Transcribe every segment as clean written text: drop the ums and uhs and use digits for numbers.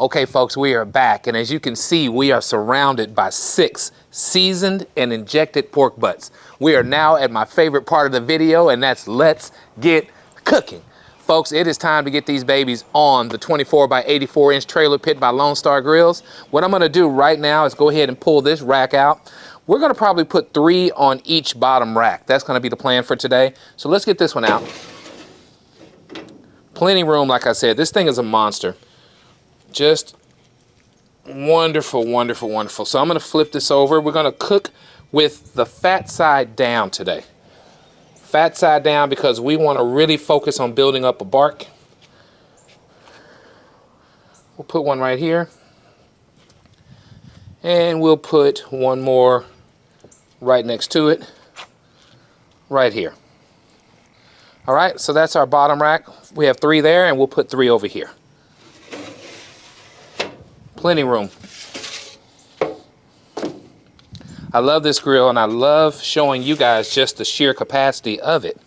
Okay, folks, we are back, and as you can see, we are surrounded by 6 seasoned and injected pork butts. We are now at my favorite part of the video, and that's let's get cooking. Folks, it is time to get these babies on the 24 by 84 inch trailer pit by Lone Star Grillz. What I'm gonna do right now is go ahead and pull this rack out. We're gonna probably put 3 on each bottom rack. That's gonna be the plan for today. So let's get this one out. Plenty room, like I said. This thing is a monster. Just wonderful, wonderful, wonderful. So I'm going to flip this over. We're going to cook with the fat side down today. Fat side down because we want to really focus on building up a bark. We'll put one right here. And we'll put one more right next to it, right here. All right, so that's our bottom rack. We have 3 there, and we'll put 3 over here. Plenty room. I love this grill, and I love showing you guys just the sheer capacity of it.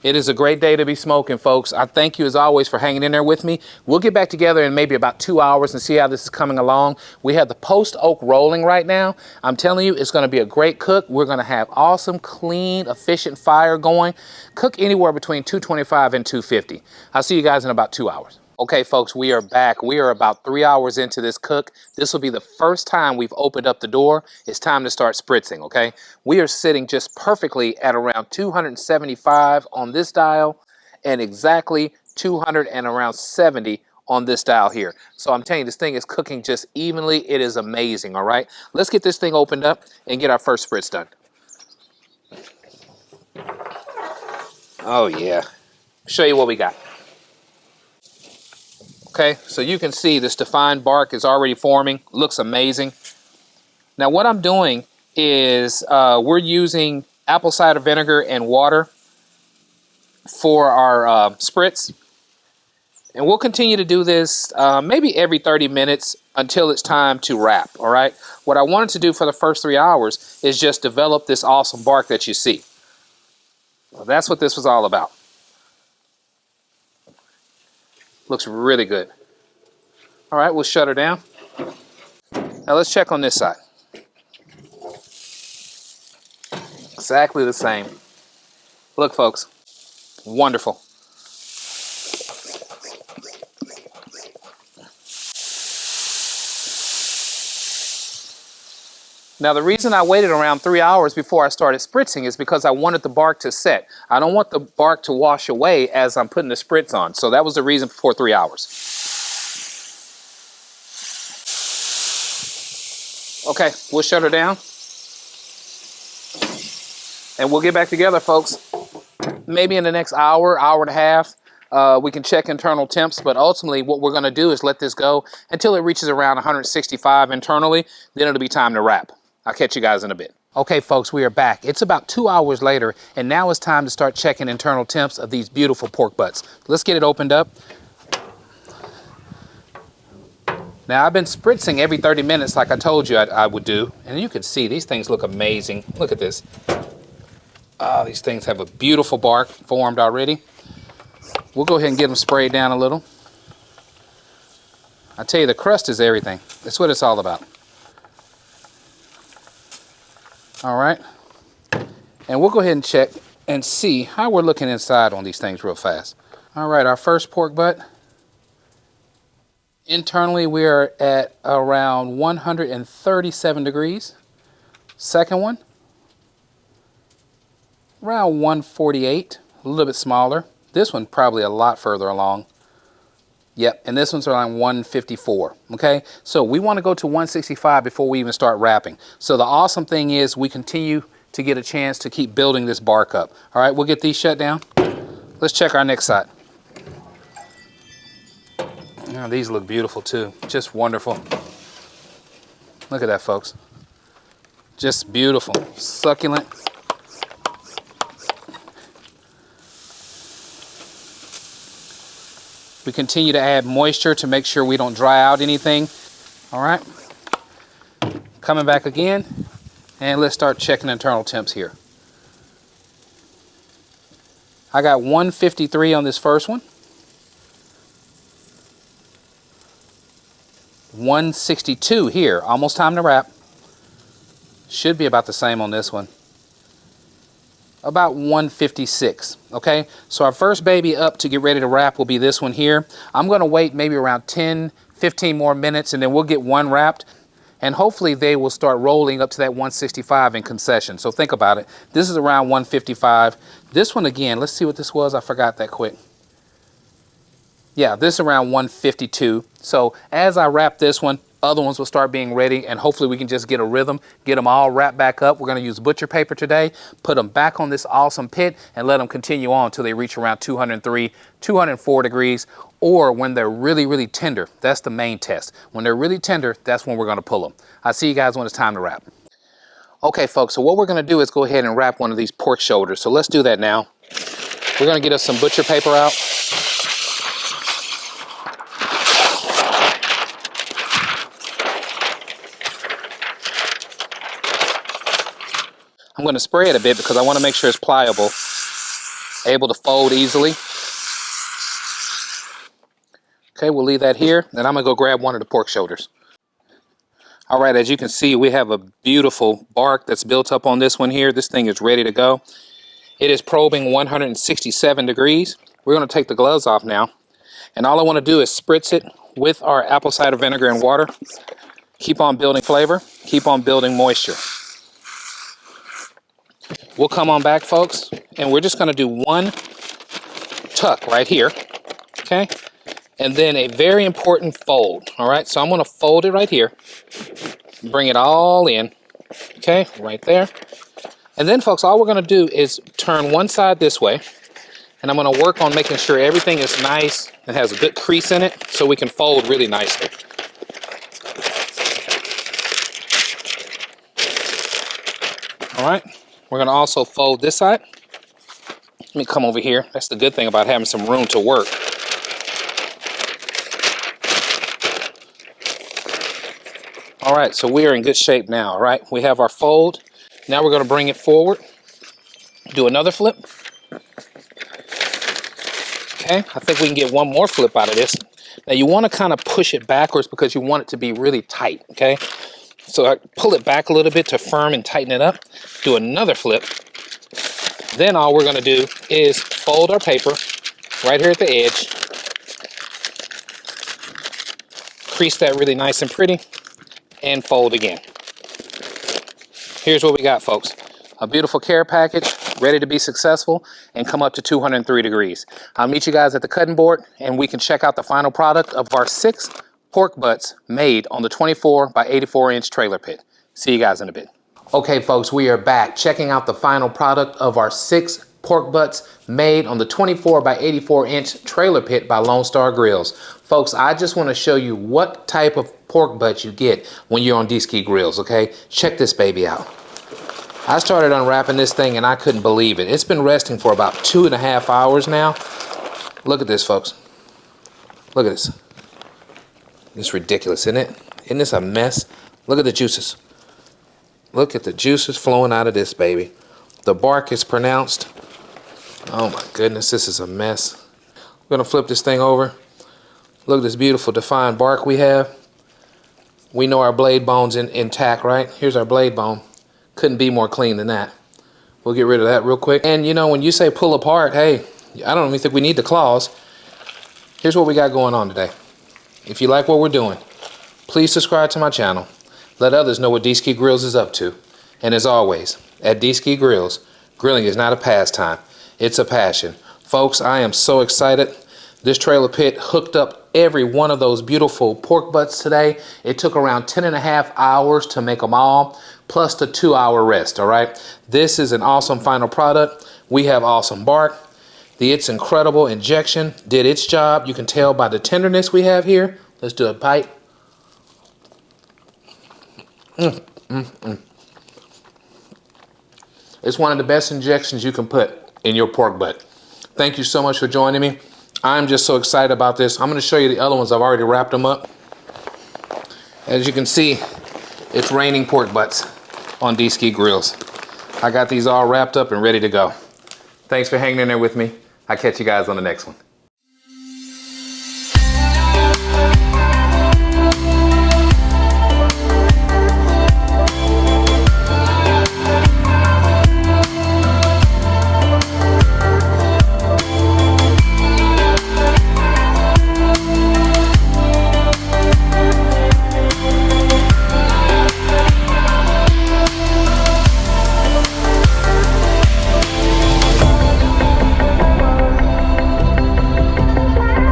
It is a great day to be smoking, folks. I thank you as always for hanging in there with me. We'll get back together in maybe about 2 hours and see how this is coming along. We have the post oak rolling right now. I'm telling you, it's going to be a great cook. We're going to have awesome, clean, efficient fire going. Cook anywhere between 225 and 250. I'll see you guys in about 2 hours. Okay, folks, we are back. We are about 3 hours into this cook. This will be the first time we've opened up the door. It's time to start spritzing, okay? We are sitting just perfectly at around 275 on this dial and exactly 200 and around 70 on this dial here. So I'm telling you, this thing is cooking just evenly. It is amazing, all right? Let's get this thing opened up and get our first spritz done. Oh, yeah. Show you what we got. Okay, so you can see this defined bark is already forming. Looks amazing. Now what I'm doing is we're using apple cider vinegar and water for our spritz. And we'll continue to do this maybe every 30 minutes until it's time to wrap, all right? What I wanted to do for the first 3 hours is just develop this awesome bark that you see. Well, that's what this was all about. Looks really good. All right, we'll shut her down. Now let's check on this side. Exactly the same. Look, folks, wonderful. Now, the reason I waited around 3 hours before I started spritzing is because I wanted the bark to set. I don't want the bark to wash away as I'm putting the spritz on. So that was the reason for 3 hours. Okay, we'll shut her down. And we'll get back together, folks. Maybe in the next hour, hour and a half. We can check internal temps, but ultimately what we're going to do is let this go until it reaches around 165 internally. Then it'll be time to wrap. I'll catch you guys in a bit. Okay, folks, we are back. It's about 2 hours later, and now it's time to start checking internal temps of these beautiful pork butts. Let's get it opened up. Now, I've been spritzing every 30 minutes like I told you I would do, and you can see these things look amazing. Look at this. Oh, these things have a beautiful bark formed already. We'll go ahead and get them sprayed down a little. I tell you, the crust is everything. That's what it's all about. All right, and we'll go ahead and check and see how we're looking inside on these things real fast. All right, our first pork butt. Internally, we are at around 137 degrees. Second one, around 148, a little bit smaller. This one probably a lot further along. Yep, and this one's around 154, okay? So we want to go to 165 before we even start wrapping. So the awesome thing is we continue to get a chance to keep building this bark up. All right, we'll get these shut down. Let's check our next side. Now, these look beautiful too, just wonderful. Look at that, folks. Just beautiful, succulent. We continue to add moisture to make sure we don't dry out anything. All right. Coming back again, and let's start checking internal temps here. I got 153 on this first one. 162 here. Almost time to wrap. Should be about the same on this one. About 156. Okay, so our first baby up to get ready to wrap will be this one here. I'm going to wait maybe around 10-15 more minutes, and then we'll get one wrapped, and hopefully they will start rolling up to that 165 in concession. So think about it. This is around 155. This one again, let's see what this was. I forgot that quick. Yeah, this is around 152. So as I wrap this one, other ones will start being ready, and hopefully we can just get a rhythm, get them all wrapped back up. We're going to use butcher paper today, put them back on this awesome pit, and let them continue on until they reach around 203, 204 degrees, or when they're really, really tender. That's the main test. When they're really tender, that's when we're going to pull them. I'll see you guys when it's time to wrap. Okay, folks, so what we're going to do is go ahead and wrap one of these pork shoulders. So let's do that now. We're going to get us some butcher paper out. I'm going to spray it a bit because I want to make sure it's pliable, able to fold easily. Okay, we'll leave that here. Then I'm going to go grab one of the pork shoulders. All right, as you can see, we have a beautiful bark that's built up on this one here. This thing is ready to go. It is probing 167 degrees. We're going to take the gloves off now. And all I want to do is spritz it with our apple cider vinegar and water. Keep on building flavor. Keep on building moisture. We'll come on back, folks, and we're just going to do one tuck right here, okay? And then a very important fold, all right? So I'm going to fold it right here, bring it all in, okay, right there. And then, folks, all we're going to do is turn one side this way, and I'm going to work on making sure everything is nice and has a good crease in it so we can fold really nicely. All right. We're going to also fold this side. Let me come over here. That's the good thing about having some room to work. All right, so we are in good shape now, all right? We have our fold. Now we're going to bring it forward. Do another flip. Okay, I think we can get one more flip out of this. Now you want to kind of push it backwards because you want it to be really tight, okay? So I pull it back a little bit to firm and tighten it up. Do another flip. Then all we're going to do is fold our paper right here at the edge. Crease that really nice and pretty. And fold again. Here's what we got, folks. A beautiful care package, ready to be successful and come up to 203 degrees. I'll meet you guys at the cutting board, and we can check out the final product of our 6 pork butts made on the 24 by 84 inch trailer pit. See you guys in a bit. Okay, folks, we are back checking out the final product of our 6 pork butts made on the 24 by 84 inch trailer pit by Lone Star Grillz. Folks, I just want to show you what type of pork butt you get when you're on D-Ski Grills, okay? Check this baby out. I started unwrapping this thing and I couldn't believe it. It's been resting for about 2.5 hours now. Look at this, folks. Look at this. It's ridiculous, isn't it? Isn't this a mess? Look at the juices. Look at the juices flowing out of this baby. The bark is pronounced. Oh my goodness, this is a mess. We're gonna flip this thing over. Look at this beautiful defined bark we have. We know our blade bone's intact, right? Here's our blade bone. Couldn't be more clean than that. We'll get rid of that real quick. And you know, when you say pull apart, hey, I don't even think we need the claws. Here's what we got going on today. If you like what we're doing, please subscribe to my channel. Let others know what D-Ski Grillz is up to. And as always, at D-Ski Grillz, grilling is not a pastime, it's a passion. Folks, I am so excited. This trailer pit hooked up every one of those beautiful pork butts today. It took around 10.5 hours to make them all, plus the 2-hour rest, all right? This is an awesome final product. We have awesome bark. The It's Incredible injection did its job. You can tell by the tenderness we have here. Let's do a bite. It's one of the best injections you can put in your pork butt. Thank you so much for joining me. I'm just so excited about this. I'm gonna show you the other ones. I've already wrapped them up. As you can see, it's raining pork butts on D-Ski Grills. I got these all wrapped up and ready to go. Thanks for hanging in there with me. I'll catch you guys on the next one.